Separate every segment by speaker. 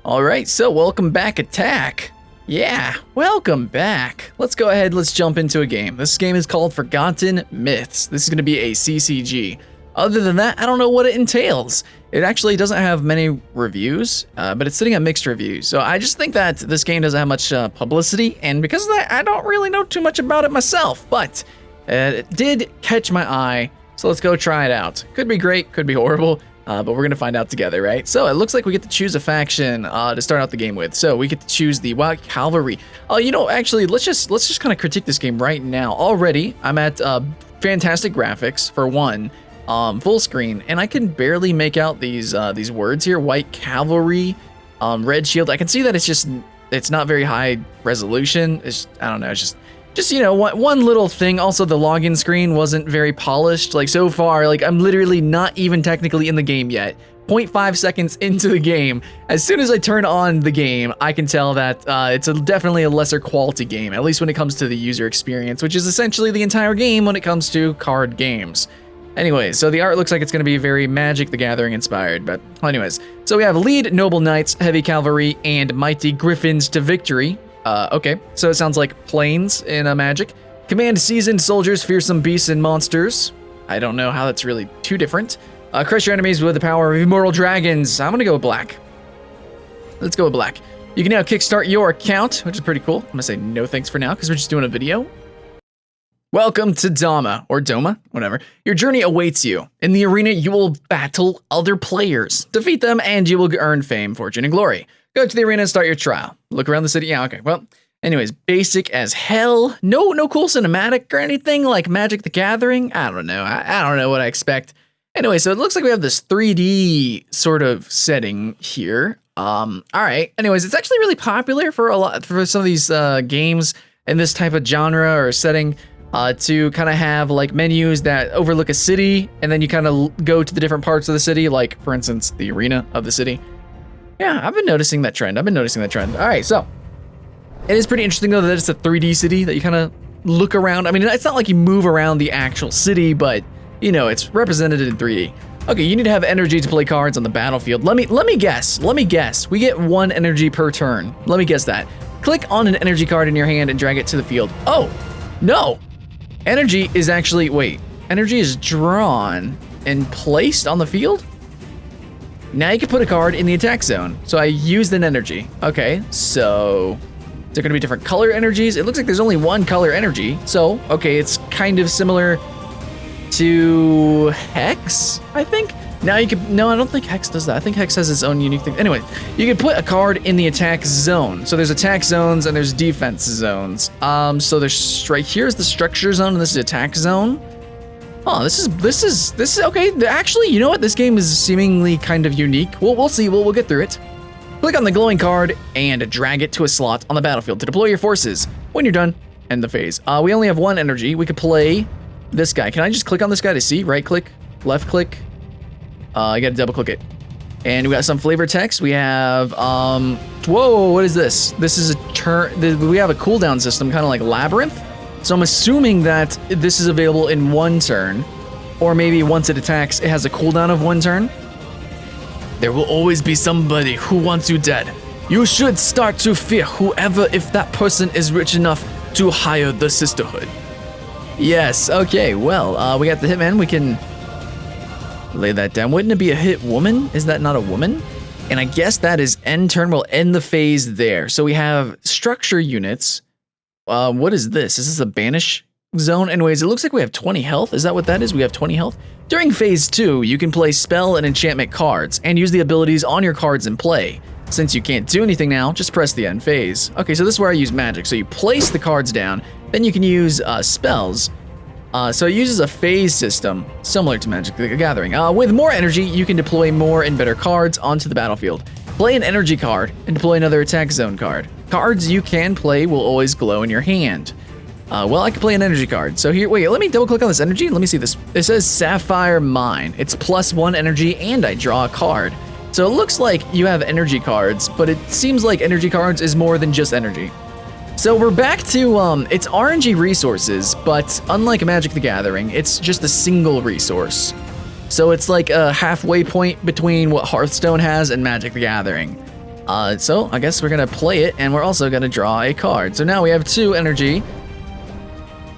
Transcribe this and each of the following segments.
Speaker 1: All right, so welcome back, Attack. Yeah, welcome back. Let's go ahead, let's jump into a game. This game is called Forgotten Myths. This is gonna be a CCG. Other than that, I don't know what it entails. It actually doesn't have many reviews, but it's sitting at mixed reviews. So I just think that this game doesn't have much publicity, and because of that, I don't really know too much about it myself, but it did catch my eye, so let's go try it out. Could be great, could be horrible. But we're gonna find out together, right? So it looks like we get to choose a faction to start out the game with. So we get to choose the White Cavalry. You know, actually, let's just kind of critique this game right now. Already, I'm at fantastic graphics for one, full screen, and I can barely make out these words here. White Cavalry, red shield. I can see that it's not very high resolution. I don't know. It's just, you know, one little thing. Also, the login screen wasn't very polished. Like, so far, like, I'm literally not even technically in the game yet. 0.5 seconds into the game. As soon as I turn on the game, I can tell that it's definitely a lesser quality game, at least when it comes to the user experience, which is essentially the entire game when it comes to card games. Anyways, so the art looks like it's going to be very Magic the Gathering inspired, but anyways. So we have lead Noble Knights, Heavy Cavalry, and Mighty Griffins to victory. Okay, so it sounds like planes in Magic. Command seasoned soldiers, fearsome beasts and monsters. I don't know how that's really too different. Crush your enemies with the power of immortal dragons. I'm gonna go with black. Let's go with black. You can now kickstart your account, which is pretty cool. I'm gonna say no thanks for now, because we're just doing a video. Welcome to Dama, or Doma, whatever. Your journey awaits you. In the arena, you will battle other players. Defeat them, and you will earn fame, fortune, and glory. Go to the arena and start your trial. Look around the city. Yeah, okay. Well, anyways, basic as hell. No cool cinematic or anything like Magic the Gathering. I don't know. I don't know what I expect. Anyway, so it looks like we have this 3D sort of setting here. All right. Anyways, it's actually really popular for some of these games in this type of genre or setting to kind of have like menus that overlook a city, and then you kind of go to the different parts of the city, like for instance, the arena of the city. Yeah, I've been noticing that trend. All right, so it is pretty interesting though that it's a 3D city that you kind of look around. I mean, it's not like you move around the actual city, but you know, it's represented in 3D. Okay, you need to have energy to play cards on the battlefield. Let me guess. We get 1 energy per turn. Let me guess that. Click on an energy card in your hand and drag it to the field. Oh, no. Energy is actually, wait. Energy is drawn and placed on the field? Now you can put a card in the attack zone. So I used an energy. Okay, so is there gonna be different color energies? It looks like there's only 1 color energy. So, okay, it's kind of similar to Hex, I think. Now you can, no, I don't think Hex does that. I think Hex has its own unique thing. Anyway, you can put a card in the attack zone. So there's attack zones and there's defense zones. So there's right here's the structure zone and this is attack zone. Oh, this is okay. Actually, you know what? This game is seemingly kind of unique. We'll see. We'll get through it. Click on the glowing card and drag it to a slot on the battlefield to deploy your forces. When you're done, end the phase. We only have 1 energy. We could play this guy. Can I just click on this guy to see? Right click, left click. I gotta double click it. And we got some flavor text. We have, whoa, what is this? This is a turn. We have a cooldown system, kind of like Labyrinth. So I'm assuming that this is available in 1 turn, or maybe once it attacks, it has a cooldown of 1 turn. There will always be somebody who wants you dead. You should start to fear whoever if that person is rich enough to hire the sisterhood. Yes, okay, well, we got the hitman. We can lay that down. Wouldn't it be a hit woman? Is that not a woman? And I guess that is end turn. We'll end the phase there. So we have structure units. What is this? Is this a banish zone? Anyways, it looks like we have 20 health. Is that what that is? We have 20 health. During phase 2, you can play spell and enchantment cards and use the abilities on your cards in play. Since you can't do anything now, just press the end phase. Okay, so this is where I use magic. So you place the cards down, then you can use spells. So it uses a phase system similar to Magic the Gathering. With more energy, you can deploy more and better cards onto the battlefield. Play an energy card and deploy another attack zone card. Cards you can play will always glow in your hand. Well, I can play an energy card. So here, wait, let me double click on this energy. Let me see this. It says Sapphire Mine. It's +1 energy and I draw a card. So it looks like you have energy cards, but it seems like energy cards is more than just energy. So we're back to, it's RNG resources, but unlike Magic the Gathering, it's just a single resource. So it's like a halfway point between what Hearthstone has and Magic the Gathering. So I guess we're gonna play it, and we're also gonna draw a card. So now we have 2 energy.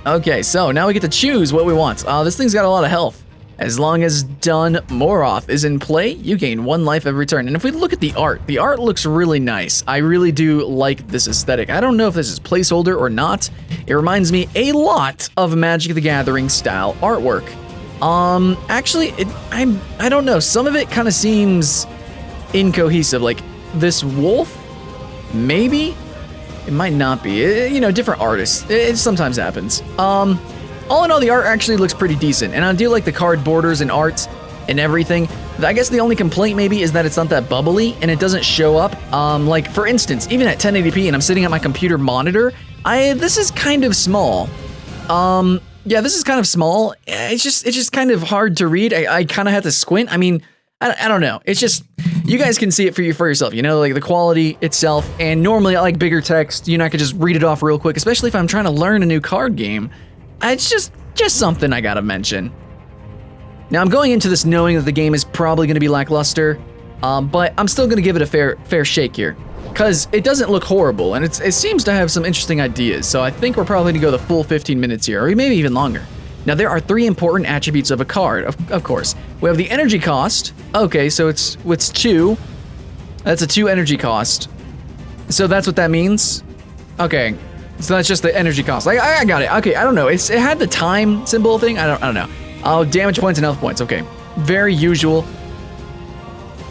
Speaker 1: Okay, so now we get to choose what we want. This thing's got a lot of health. As long as Dun Moroth is in play, you gain 1 life every turn. And if we look at the art looks really nice. I really do like this aesthetic. I don't know if this is placeholder or not. It reminds me a lot of Magic the Gathering style artwork. Actually, I don't know. Some of it kind of seems incohesive. Like this wolf, maybe? It might not be. You know, different artists. It sometimes happens. All in all, the art actually looks pretty decent, and I do like the card borders and art and everything. I guess the only complaint maybe is that it's not that bubbly and it doesn't show up. Like for instance, even at 1080p and I'm sitting at my computer monitor, this is kind of small. Yeah, this is kind of small. It's just kind of hard to read. I kind of had to squint. I mean, I don't know. It's just, you guys can see it for yourself, you know, like the quality itself. And normally I like bigger text. You know, I could just read it off real quick, especially if I'm trying to learn a new card game. It's just something I gotta mention. Now I'm going into this knowing that the game is probably gonna be lackluster, but I'm still gonna give it a fair shake here, because it doesn't look horrible and it seems to have some interesting ideas. So I think we're probably gonna go the full 15 minutes here, or maybe even longer. Now there are 3 important attributes of a card, of course. We have the energy cost. Okay, so it's 2. That's a 2 energy cost. So that's what that means. Okay. So that's just the energy cost. Like, I got it. Okay, I don't know. It had the time symbol thing. I don't know. Oh, damage points and health points. Okay, very usual.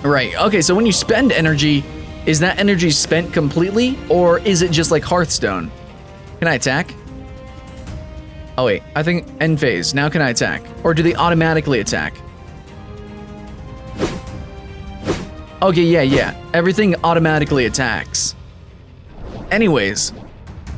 Speaker 1: Right. Okay, so when you spend energy, is that energy spent completely, or is it just like Hearthstone? Can I attack? Oh wait, I think end phase. Now can I attack, or do they automatically attack? Okay, yeah. Everything automatically attacks. Anyways.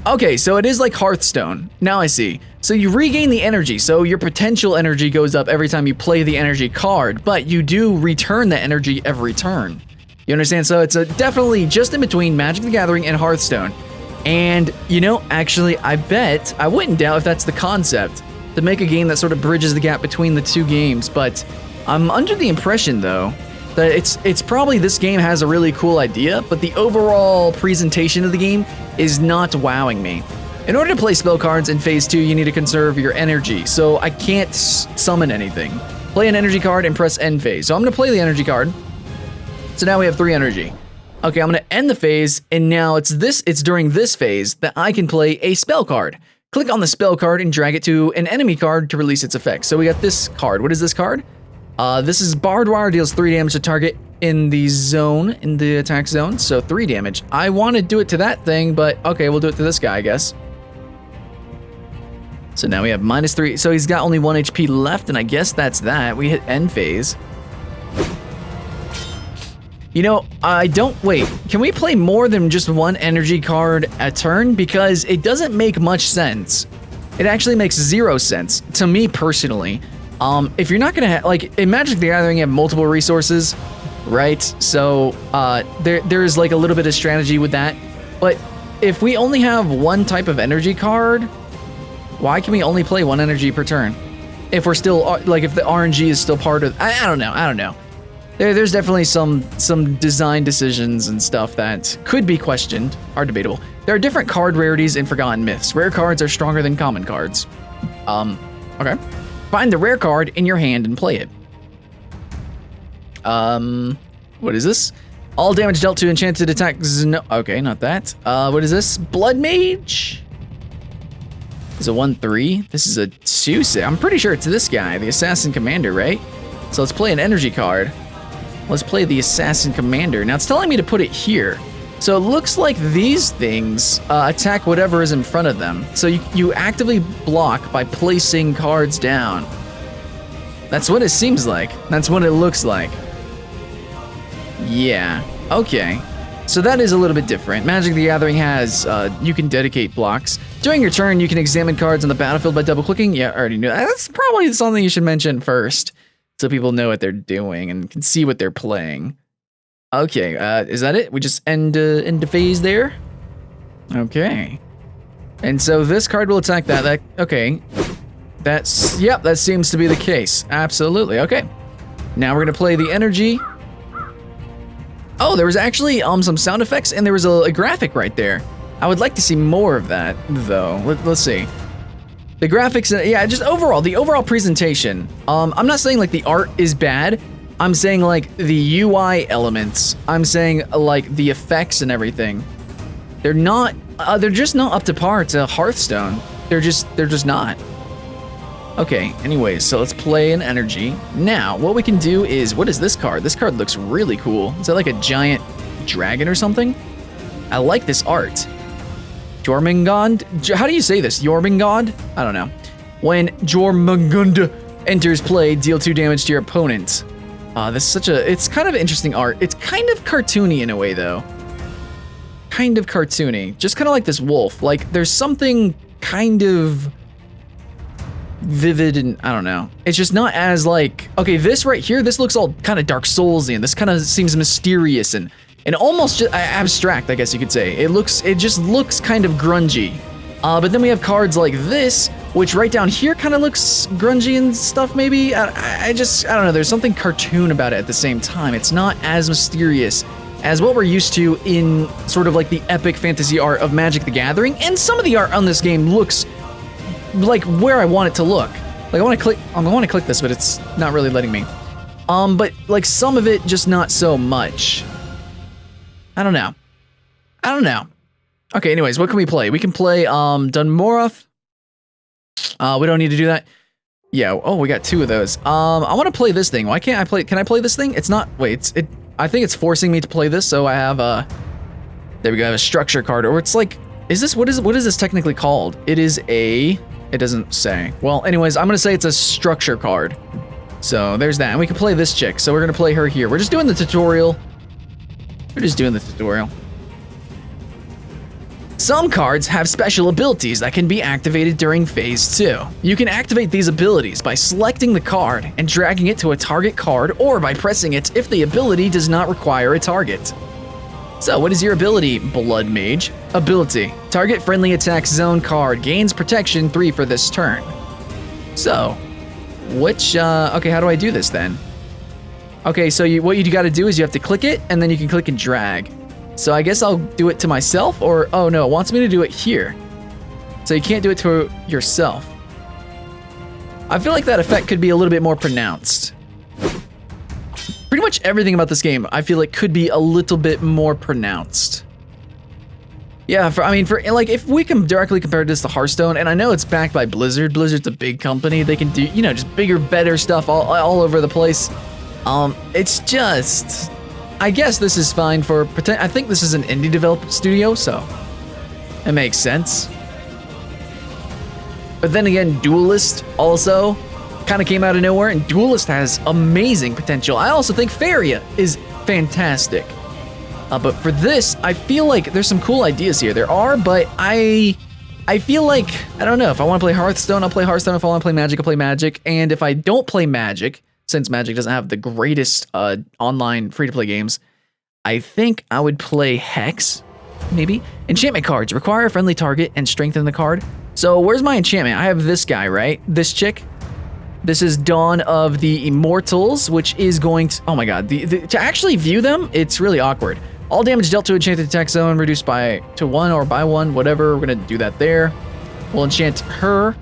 Speaker 1: Okay, so it is like Hearthstone. Now I see. So you regain the energy, so your potential energy goes up every time you play the energy card, but you do return the energy every turn. You understand? So it's definitely just in between Magic the Gathering and Hearthstone. And, you know, actually, I wouldn't doubt if that's the concept, to make a game that sort of bridges the gap between the 2 games, but I'm under the impression, though, that it's probably this game has a really cool idea, but the overall presentation of the game is not wowing me. In order to play spell cards in Phase 2, you need to conserve your energy, so I can't summon anything. Play an energy card and press end phase. So I'm going to play the energy card. So now we have 3 energy. Okay, I'm going to end the phase, and now it's during this phase that I can play a spell card. Click on the spell card and drag it to an enemy card to release its effect. So we got this card. What is this card? This is Barbed Wire, deals 3 damage to target in the attack zone, so 3 damage. I want to do it to that thing, but okay, we'll do it to this guy, I guess. So now we have -3, so he's got only 1 HP left, and I guess that's that. We hit end phase. You know, wait, can we play more than just 1 energy card a turn? Because it doesn't make much sense. It actually makes 0 sense, to me personally. If you're not gonna like, in Magic the Gathering, you have multiple resources, right? So, there's like a little bit of strategy with that. But if we only have 1 type of energy card, why can we only play 1 energy per turn? If we're still, like, if the RNG is still part of, I don't know. There's definitely some design decisions and stuff that could be questioned, are debatable. There are different card rarities in Forgotten Myths. Rare cards are stronger than common cards. Okay. Find the rare card in your hand and play it. What is this? All damage dealt to enchanted attacks. No, okay, not that. What is this? Blood Mage? This is a 1/3. This is a 2/6. I'm pretty sure it's this guy, the Assassin Commander, right? So let's play an energy card. Let's play the Assassin Commander. Now it's telling me to put it here. So it looks like these things attack whatever is in front of them. So you actively block by placing cards down. That's what it seems like. That's what it looks like. Yeah, okay. So that is a little bit different. Magic the Gathering has, you can dedicate blocks. During your turn, you can examine cards on the battlefield by double-clicking. Yeah, I already knew that. That's probably something you should mention first, so people know what they're doing and can see what they're playing. Okay, is that it? We just end phase there? Okay. And so this card will attack that, okay. Yep, that seems to be the case. Absolutely, okay. Now we're gonna play the energy. Oh, there was actually some sound effects and there was a graphic right there. I would like to see more of that, though. Let's see. The graphics, yeah, just overall, the overall presentation. I'm not saying like the art is bad. I'm saying like the UI elements. I'm saying like the effects and everything. They're not, they're just not up to par to Hearthstone. They're just not. Okay, anyways, so let's play an energy. Now, what we can do is, what is this card? This card looks really cool. Is that like a giant dragon or something? I like this art. Jormungand? How do you say this? Jormungand? I don't know. When Jormungand enters play, deal 2 damage to your opponent. This is such a, it's kind of interesting art. It's kind of cartoony in a way though. Kind of cartoony. Just kind of like this wolf. Like there's something kind of vivid and I don't know. It's just not as like, okay, this right here, this looks all kind of Dark Soulsy and this kind of seems mysterious and almost just abstract, I guess you could say. It just looks kind of grungy. But then we have cards like this, which right down here kind of looks grungy and stuff maybe. I don't know, there's something cartoon about it at the same time. It's not as mysterious as what we're used to in sort of like the epic fantasy art of Magic the Gathering. And some of the art on this game looks like where I want it to look. Like I want to click this, but it's not really letting me. But like some of it just not so much. I don't know. Okay, anyways, what can we play? We can play Dunmorov. We don't need to do that. Yeah, oh, we got 2 of those. I want to play this thing. Why can't I play, can I play this thing? It's not, wait, I think it's forcing me to play this, so I have there we go, I have a structure card, or it's like, what is this technically called? It doesn't say. Well, anyways, I'm gonna say it's a structure card. So there's that, and we can play this chick, so we're gonna play her here. We're just doing the tutorial. Some cards have special abilities that can be activated during Phase 2. You can activate these abilities by selecting the card and dragging it to a target card or by pressing it if the ability does not require a target. So what is your ability, Blood Mage? Ability. Target friendly attack zone card gains protection 3 for this turn. So, okay, how do I do this then? Okay, so what you gotta do is you have to click it and then you can click and drag. So I guess I'll do it to myself or, oh no, it wants me to do it here. So you can't do it to yourself. I feel like that effect could be a little bit more pronounced. Pretty much everything about this game, I feel like could be a little bit more pronounced. Yeah, like if we can directly compare this to Hearthstone, and I know it's backed by Blizzard. Blizzard's a big company. They can do, you know, just bigger, better stuff all over the place. It's just, I guess this is fine for, I think this is an indie developed studio, so it makes sense. But then again, Duelist also kind of came out of nowhere, and Duelist has amazing potential. I also think Faria is fantastic. But for this, I feel like there's some cool ideas here. There are, but I feel like, I don't know, if I want to play Hearthstone, I'll play Hearthstone. If I want to play Magic, I'll play Magic. And if I don't play Magic, since Magic doesn't have the greatest online free-to-play games, I think I would play Hex, maybe. Enchantment cards require a friendly target and strengthen the card. So where's my enchantment? I have this guy, right? This chick. This is Dawn of the Immortals, which is going to, oh my god, to actually view them, it's really awkward. All damage dealt to enchanted attack zone reduced to 1 or by 1, whatever. We're gonna do that there. We'll enchant her.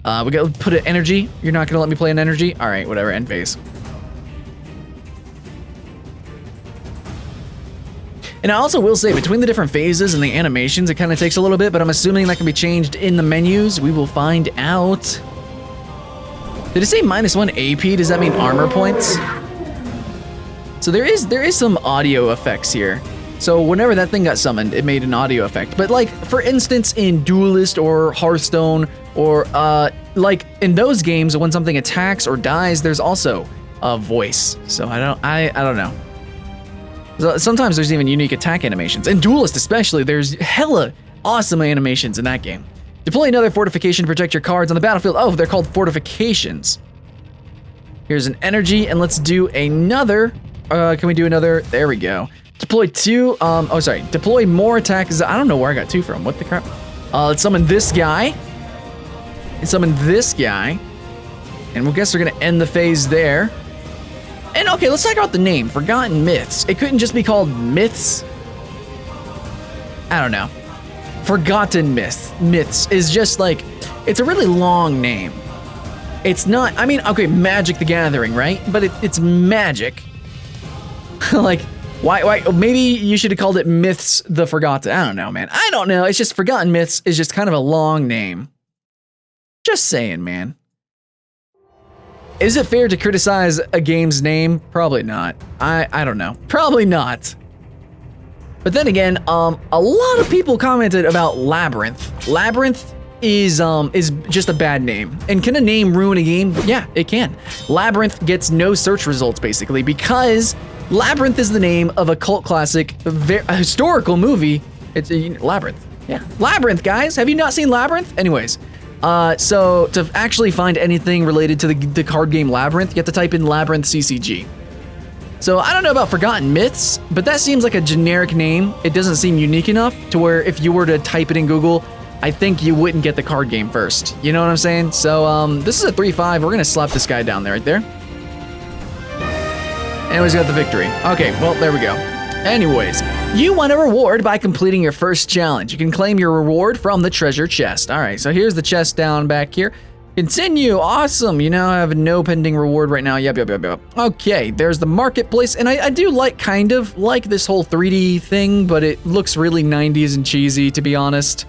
Speaker 1: We gotta put an energy. You're not gonna let me play an energy? All right, whatever, end phase. And I also will say, between the different phases and the animations, it kind of takes a little bit, but I'm assuming that can be changed in the menus. We will find out. Did it say -1 AP? Does that mean armor points? So there is some audio effects here. So whenever that thing got summoned, it made an audio effect. But like, for instance, in Duelist or Hearthstone, or like in those games, when something attacks or dies, there's also a voice. So I don't know. Sometimes there's even unique attack animations. In Duelist especially, there's hella awesome animations in that game. Deploy another fortification to protect your cards on the battlefield. Oh, they're called fortifications. Here's an energy, and let's do another. Can we do another? There we go. Deploy 2, deploy more attacks. I don't know where I got 2 from. What the crap? Let's summon this guy. And summon this guy. And we guess we're gonna end the phase there. And okay, let's talk about the name, Forgotten Myths. It couldn't just be called Myths. I don't know. Forgotten Myths is just like, it's a really long name. It's not, I mean, okay, Magic the Gathering, right? But it's Magic. Like, why, maybe you should have called it Myths the Forgotten. I don't know, man. I don't know. It's just Forgotten Myths is just kind of a long name. Just saying, man. Is it fair to criticize a game's name? Probably not. I don't know. Probably not. But then again, a lot of people commented about Labyrinth. Labyrinth is just a bad name. And can a name ruin a game? Yeah, it can. Labyrinth gets no search results basically because Labyrinth is the name of a cult classic, a historical movie. It's Labyrinth. Yeah, Labyrinth, guys. Have you not seen Labyrinth? Anyways, so to actually find anything related to the card game Labyrinth, you have to type in Labyrinth CCG. So I don't know about Forgotten Myths, but that seems like a generic name. It doesn't seem unique enough to where if you were to type it in Google, I think you wouldn't get the card game first. You know what I'm saying? So this is a 3-5. We're gonna slap this guy down there, right there. And he's got the victory. Okay, well, there we go. Anyways, you won a reward by completing your first challenge. You can claim your reward from the treasure chest. All right, so here's the chest down back here. Continue, awesome. You now have no pending reward right now. Yep. Okay, there's the marketplace, and I do kind of like this whole 3D thing, but it looks really 90s and cheesy, to be honest.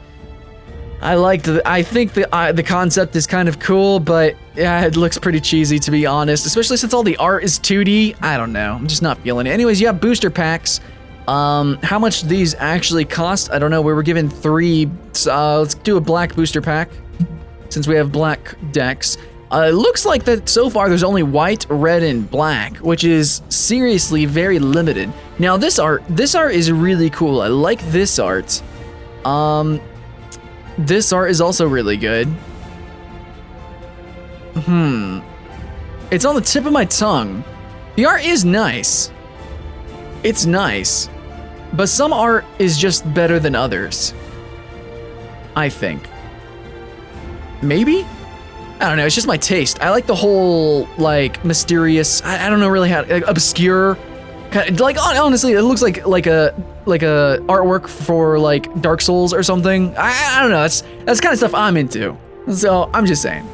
Speaker 1: I think the concept is kind of cool, but yeah, it looks pretty cheesy, to be honest, especially since all the art is 2D. I don't know, I'm just not feeling it. Anyways, you have booster packs. How much these actually cost, I don't know. We were given 3, let's do a black booster pack, since we have black decks. It looks like that so far there's only white, red, and black, which is seriously very limited. Now this art is really cool. I like this art. This art is also really good. It's on the tip of my tongue. The art is nice. It's nice. But some art is just better than others, I think. Maybe? I don't know, it's just my taste. I like the whole, like, mysterious, I don't know really how, like, obscure, kind of, like, honestly, it looks like a artwork for, like, Dark Souls or something. I don't know, that's kind of stuff I'm into. So, I'm just saying.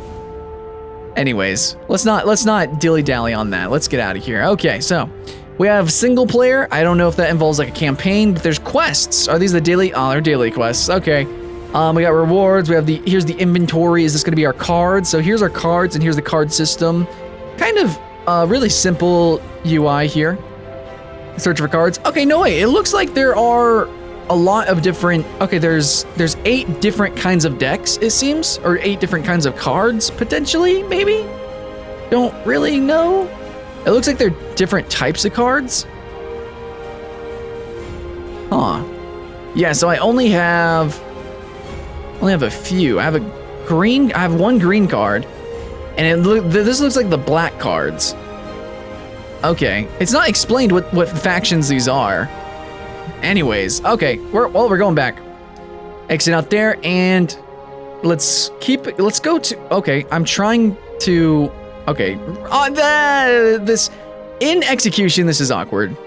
Speaker 1: Anyways, let's not dilly-dally on that. Let's get out of here. Okay, so, we have single player. I don't know if that involves, like, a campaign, but there's quests. Are these the daily? Oh, they're daily quests. Okay. We got rewards, we have here's the inventory. Is this gonna be our cards? So here's our cards and here's the card system. Kind of really simple UI here. Search for cards. Okay, no way, it looks like there are a lot of different, okay, there's 8 different kinds of decks, it seems, or 8 different kinds of cards, potentially, maybe? Don't really know. It looks like they're different types of cards. Huh. Yeah, so I only have a few. I have one green card, and this looks like the black cards. Okay, it's not explained what factions these are. Anyways, okay, we're going back. Exit out there, and let's go to, okay, I'm trying to, okay, this, in execution, this is awkward.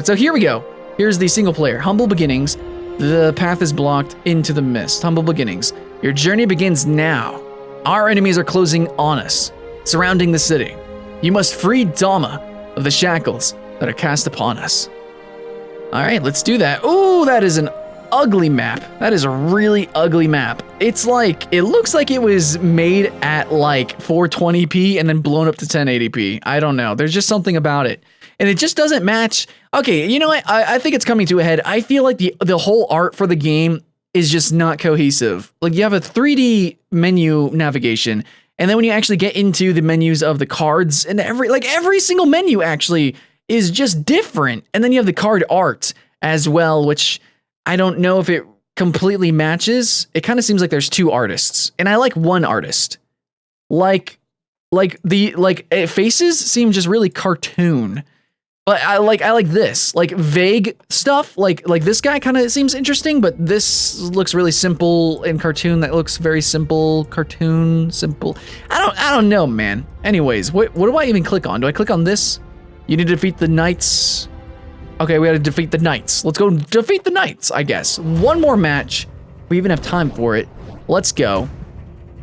Speaker 1: So here we go. Here's the single player, humble beginnings. The path is blocked into the mist. Humble beginnings. Your journey begins now. Our enemies are closing on us, surrounding the city. You must free Dama of the shackles that are cast upon us. All right, let's do that. Ooh, that is an ugly map. That is a really ugly map. It's like, it looks like it was made at like 420p and then blown up to 1080p. I don't know. There's just something about it. And it just doesn't match. Okay, you know what? I think it's coming to a head. I feel like the whole art for the game is just not cohesive. Like, you have a 3D menu navigation, and then when you actually get into the menus of the cards, and every single menu actually is just different. And then you have the card art as well, which I don't know if it completely matches. It kind of seems like there's 2 artists, and I like one artist. Faces seem just really cartoon. But I like this, like vague stuff, like this guy kind of seems interesting, but this looks really simple and cartoon. That looks very simple, cartoon, simple. I don't know, man. Anyways, what do I even click on? Do I click on this? You need to defeat the knights. Okay, we gotta defeat the knights. Let's go defeat the knights, I guess. One more match. We even have time for it. Let's go.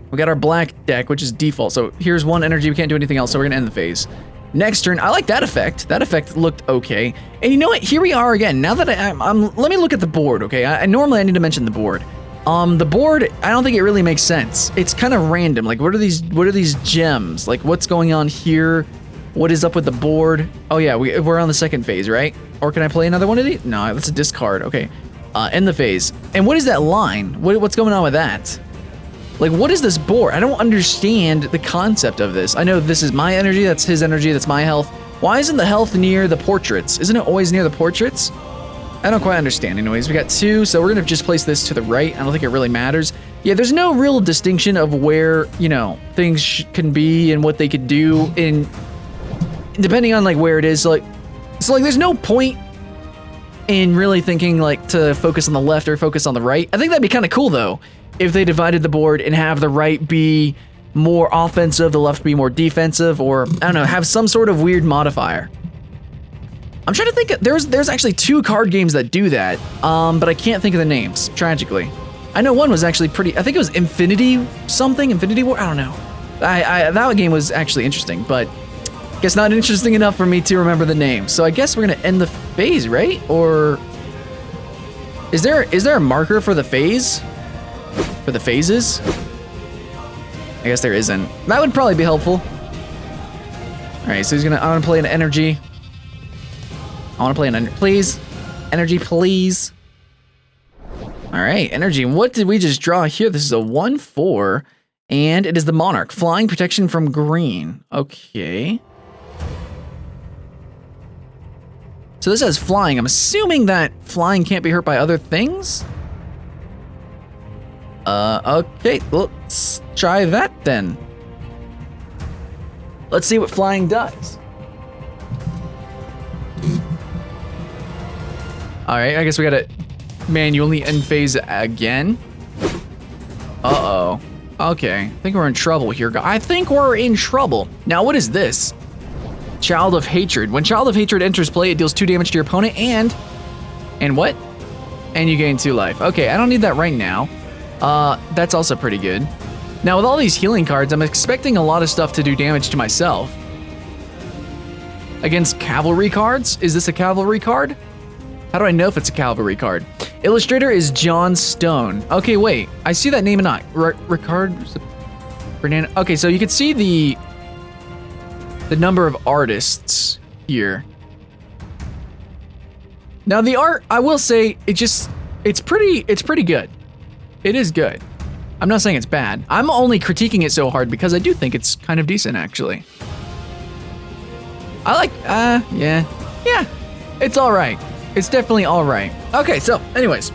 Speaker 1: We got our black deck, which is default. So here's one energy. We can't do anything else, so we're gonna end the phase. Next turn, I like that effect. That effect looked okay. And you know what? Here we are again. Now that let me look at the board, okay? Normally I need to mention the board. The board, I don't think it really makes sense. It's kind of random. Like, what are these gems? Like, what's going on here? What is up with the board? Oh yeah, we're on the second phase, right? Or can I play another one of these? No, that's a discard. Okay, end the phase. And what is that line? What's going on with that? Like, what is this board? I don't understand the concept of this. I know this is my energy, that's his energy, that's my health. Why isn't the health near the portraits? Isn't it always near the portraits? I don't quite understand. Anyways, we got 2, so we're gonna just place this to the right. I don't think it really matters. Yeah, there's no real distinction of where, you know, things can be and what they could do in, depending on like where it is. So like there's no point in really thinking like to focus on the left or focus on the right. I think that'd be kind of cool though, if they divided the board and have the right be more offensive, the left be more defensive, or I don't know, have some sort of weird modifier. I'm trying to think, there's actually 2 card games that do that, but I can't think of the names, tragically. I know one was actually pretty, I think it was Infinity War, I don't know. That game was actually interesting, but I guess not interesting enough for me to remember the name. So I guess we're gonna end the phase, right? Or is there a marker for the phase? For the phases? I guess there isn't. That would probably be helpful. All right, so I'm gonna play an energy. I want to play an energy, please. Energy, please. All right, energy. What did we just draw here? This is a 1/4, and it is the Monarch. Flying, protection from green. Okay. So this says flying. I'm assuming that flying can't be hurt by other things? Okay, let's try that then. Let's see what flying does. All right, I guess we gotta manually end phase again. Uh-oh. Okay, I think we're in trouble here. I think we're in trouble. Now, what is this? Child of Hatred. When Child of Hatred enters play, it deals 2 damage to your opponent and what? And you gain 2 life. Okay, I don't need that right now. That's also pretty good. Now, with all these healing cards, I'm expecting a lot of stuff to do damage to myself. Against cavalry cards? Is this a cavalry card? How do I know if it's a cavalry card? Illustrator is John Stone. Okay, wait. I see that name and not. Ricard? Fernando. Okay, so you can see the number of artists here. Now the art, I will say, it's pretty good. It is good. I'm not saying it's bad. I'm only critiquing it so hard because I do think it's kind of decent, actually. I like, yeah, it's all right. It's definitely all right. Okay, so anyways,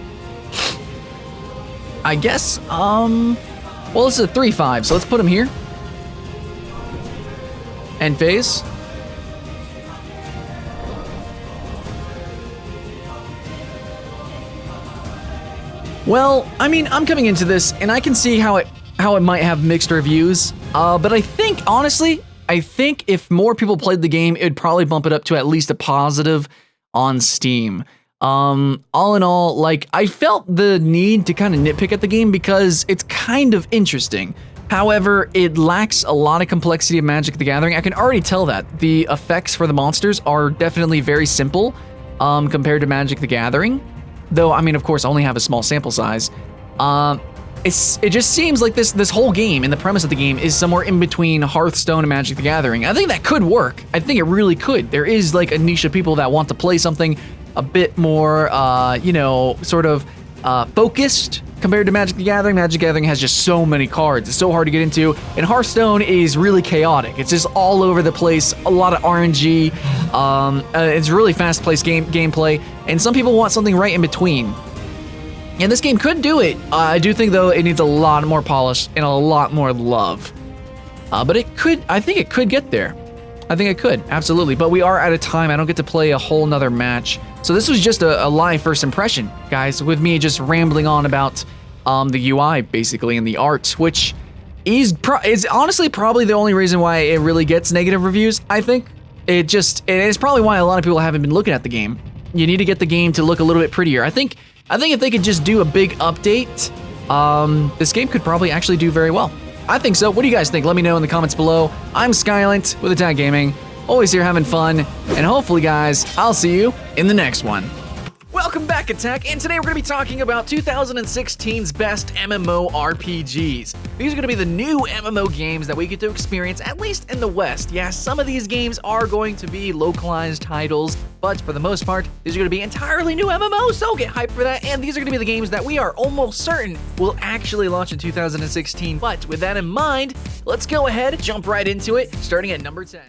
Speaker 1: I guess, well, this is a 3/5, so let's put him here. End phase. Well, I mean, I'm coming into this and I can see how it might have mixed reviews, but I think, honestly, if more people played the game, it'd probably bump it up to at least a positive on Steam. All in all, like, I felt the need to kind of nitpick at the game because it's kind of interesting. However, it lacks a lot of complexity of Magic the Gathering. I can already tell that. The effects for the monsters are definitely very simple compared to Magic the Gathering. Though, I mean, of course, I only have a small sample size. It just seems like this whole game and the premise of the game is somewhere in between Hearthstone and Magic the Gathering. I think that could work. I think it really could. There is like a niche of people that want to play something a bit more, you know, sort of focused compared to Magic the Gathering. Magic the Gathering has just so many cards. It's so hard to get into. And Hearthstone is really chaotic. It's just all over the place. A lot of RNG. It's really fast-paced gameplay. And some people want something right in between. And this game could do it. I do think, though, it needs a lot more polish and a lot more love. But it could, I think it could get there. I think it could, absolutely. But we are out of time. I don't get to play a whole nother match. So this was just a live first impression, guys, with me just rambling on about the UI, basically, and the art, which is honestly probably the only reason why it really gets negative reviews, I think. it's probably why a lot of people haven't been looking at the game. You need to get the game to look a little bit prettier. I think if they could just do a big update, this game could probably actually do very well. I think so. What do you guys think? Let me know in the comments below. I'm Skylent with Attack Gaming, always here having fun, and hopefully, guys, I'll see you in the next one. Welcome back, Attack, and today we're going to be talking about 2016's best MMORPGs. These are going to be the new MMO games that we get to experience, at least in the West. Yeah, some of these games are going to be localized titles, but for the most part, these are going to be entirely new MMOs, so get hyped for that. And these are going to be the games that we are almost certain will actually launch in 2016. But with that in mind, let's go ahead, jump right into it, starting at number 10.